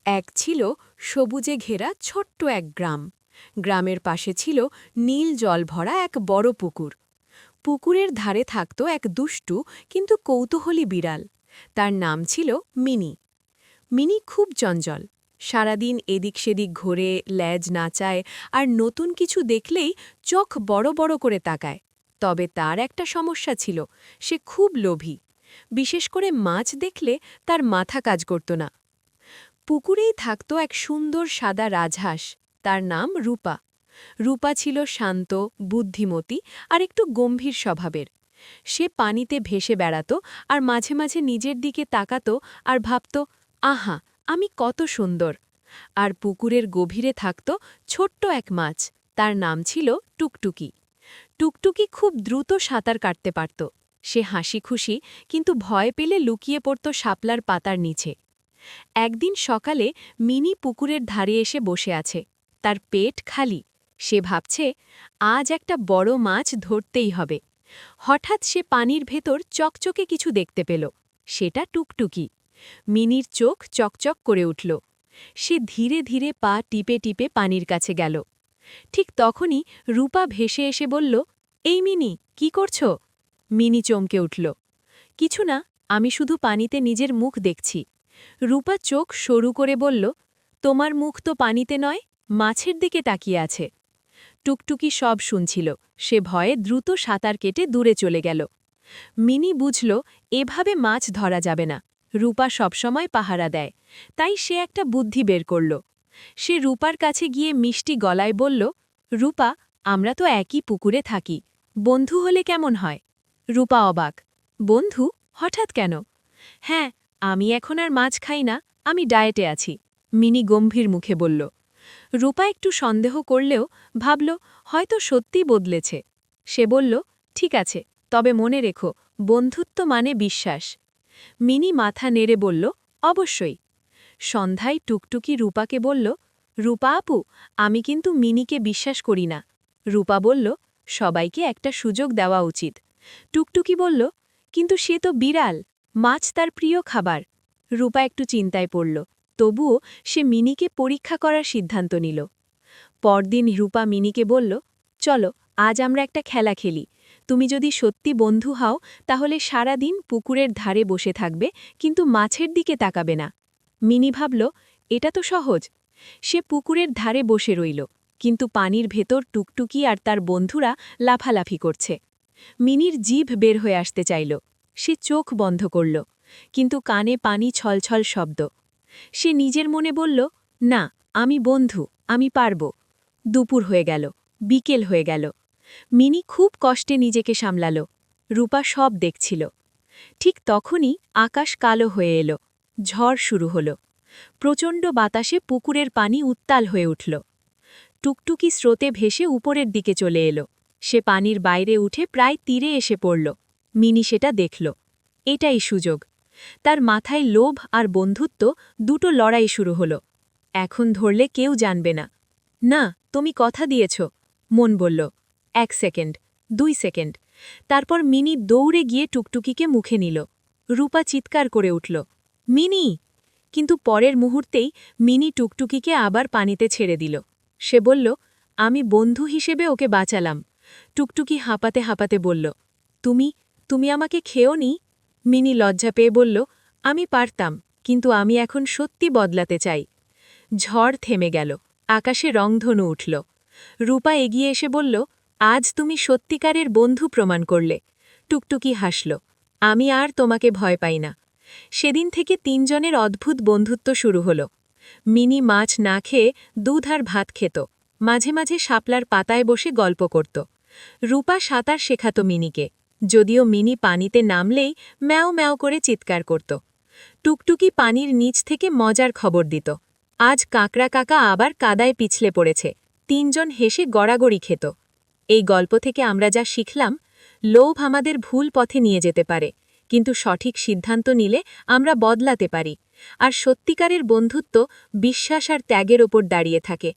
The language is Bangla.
এক ছিল সবুজে ঘেরা ছোট্ট এক গ্রাম। গ্রামের পাশে ছিল নীল জল ভরা এক বড় পুকুর। পুকুরের ধারে থাকত এক দুষ্টু কিন্তু কৌতূহলী বিড়াল। তার নাম ছিল মিনি। মিনি খুব চঞ্চল। সারাদিন এদিক সেদিক ঘোরে, ল্যাজ নাচায়, আর নতুন কিছু দেখলেই চোখ বড় বড় করে তাকায়। তবে তার একটা সমস্যা ছিল, সে খুব লোভী। বিশেষ করে মাছ দেখলে তার মাথা কাজ করত না। পুকুরেই থাকত এক সুন্দর সাদা রাজহাঁস, তার নাম রূপা। রূপা ছিল শান্ত, বুদ্ধিমতী আর একটু গম্ভীর স্বভাবের। সে পানিতে ভেসে বেড়াত আর মাঝে মাঝে নিজের দিকে তাকাত আর ভাবত, আহা, আমি কত সুন্দর। আর পুকুরের গভীরে থাকত ছোট্ট এক মাছ, তার নাম ছিল টুকটুকি। টুকটুকি খুব দ্রুত সাঁতার কাটতে পারত। সে হাসি খুশি, কিন্তু ভয় পেলে লুকিয়ে পড়ত শাপলার পাতার নিচে। একদিন সকালে মিনি পুকুরের ধারে এসে বসে আছে। তার পেট খালি। সে ভাবছে, আজ একটা বড় মাছ ধরতেই হবে। হঠাৎ সে পানির ভেতর চকচকে কিছু দেখতে পেল। সেটা টুকটুকি। মিনির চোখ চকচক করে উঠল। সে ধীরে ধীরে পা টিপে টিপে পানির কাছে গেল। ঠিক তখনই রূপা ভেসে এসে বলল, এই মিনি, কি করছ? মিনি চমকে উঠল। কিছু না, আমি শুধু পানিতে নিজের মুখ দেখছি। রূপা চোখ সরু করে বলল, তোমার মুখ তো পানিতে নয়, মাছের দিকে তাকিয়ে আছে। টুকটুকি সব শুনছিল। সে ভয়ে দ্রুত সাঁতার কেটে দূরে চলে গেল। মিনি বুঝল, এভাবে মাছ ধরা যাবে না। রূপা সবসময় পাহারা দেয়, তাই সে একটা বুদ্ধি বের করল। সে রূপার কাছে গিয়ে মিষ্টি গলায় বলল, রূপা, আমরা তো একই পুকুরে থাকি, বন্ধু হলে কেমন হয়? রূপা অবাক, বন্ধু? হঠাৎ কেন? হ্যাঁ, আমি এখন আর মাছ খাই না, আমি ডায়েটে আছি, মিনি গম্ভীর মুখে বলল। রূপা একটু সন্দেহ করলেও ভাবল, হয়তো সত্যি বদলেছে। সে বলল, ঠিক আছে, তবে মনে রেখো, বন্ধুত্ব মানে বিশ্বাস। মিনি মাথা নেড়ে বলল, অবশ্যই। সন্ধ্যায় টুকটুকি রূপাকে বলল, রূপা আপু, আমি কিন্তু মিনিকে বিশ্বাস করি না। রূপা বলল, সবাইকে একটা সুযোগ দেওয়া উচিত। টুকটুকি বলল, কিন্তু সে তো বিড়াল, মাছ তার প্রিয় খাবার। রূপা একটু চিন্তায় পড়ল, তবুও সে মিনিকে পরীক্ষা করার সিদ্ধান্ত নিল। পরদিন রূপা মিনিকে বলল, চলো, আজ আমরা একটা খেলা খেলি। তুমি যদি সত্যি বন্ধু হও তাহলে সারা দিন পুকুরের ধারে বসে থাকবে, কিন্তু মাছের দিকে তাকাবে না। মিনি ভাবল, এটা তো সহজ। সে পুকুরের ধারে বসে রইল, কিন্তু পানির ভেতর টুকটুকি আর তার বন্ধুরা লাফালাফি করছে। মিনির জিভ বের হয়ে আসতে চাইল। সে চোখ বন্ধ করল, কিন্তু কানে পানি ছলছল শব্দ। সে নিজের মনে বলল, না, আমি বন্ধু, আমি পারব। দুপুর হয়ে গেল, বিকেল হয়ে গেল। মিনি খুব কষ্টে নিজেকে সামলাল। রূপা সব দেখছিল। ঠিক তখনই আকাশ কালো হয়ে এলো। ঝড় শুরু হল। প্রচণ্ড বাতাসে পুকুরের পানি উত্তাল হয়ে উঠল। টুকটুকি স্রোতে ভেসে উপরের দিকে চলে এলো। সে পানির বাইরে উঠে প্রায় তীরে এসে পড়ল। মিনি সেটা দেখল। এটাই সুযোগ। তার মাথায় লোভ আর বন্ধুত্ব দুটো লড়াই শুরু হল। এখন ধরলে কেউ জানবে না। না, তুমি কথা দিয়েছ, মন বলল। 1 সেকেন্ড, 2 সেকেন্ড। তারপর মিনি দৌড়ে গিয়ে টুকটুকিকে মুখে নিল। রূপা চিৎকার করে উঠল, মিনি! কিন্তু পরের মুহূর্তেই মিনি টুকটুকিকে আবার পানিতে ছেড়ে দিল। সে বলল, আমি বন্ধু হিসেবে ওকে বাঁচালাম। টুকটুকি হাঁপাতে হাঁপাতে বলল, তুমি তুমি আমাকে খেওনি? মিনি লজ্জা পেয়ে বলল, আমি পারতাম, কিন্তু আমি এখন সত্যি বদলাতে চাই। ঝড় থেমে গেল। আকাশে রংধনু উঠল। রূপা এগিয়ে এসে বলল, আজ তুমি সত্যিকারের বন্ধু প্রমাণ করলে। টুকটুকি হাসল, আমি আর তোমাকে ভয় পাই না। সেদিন থেকে তিনজনের অদ্ভুত বন্ধুত্ব শুরু হল। মিনি মাছ না খেয়ে দুধ আর ভাত খেত, মাঝে মাঝে শাপলার পাতায় বসে গল্প করত। রূপা সাঁতার শেখাত মিনিকে, যদিও মিনি পানিতে নামলেই ম্যাও ম্যাও করে চিৎকার করত। টুকটুকি পানির নিচ থেকে মজার খবর দিত, আজ কাঁকড়া কাকা আবার কাদায় পিছলে পড়েছে। তিনজন হেসে গড়াগড়ি খেত। এই গল্প থেকে আমরা যা শিখলাম, লোভ আমাদের ভুল পথে নিয়ে যেতে পারে, কিন্তু সঠিক সিদ্ধান্ত নিলে আমরা বদলাতে পারি। আর সত্যিকারের বন্ধুত্ব বিশ্বাস আর ত্যাগের ওপর দাঁড়িয়ে থাকে।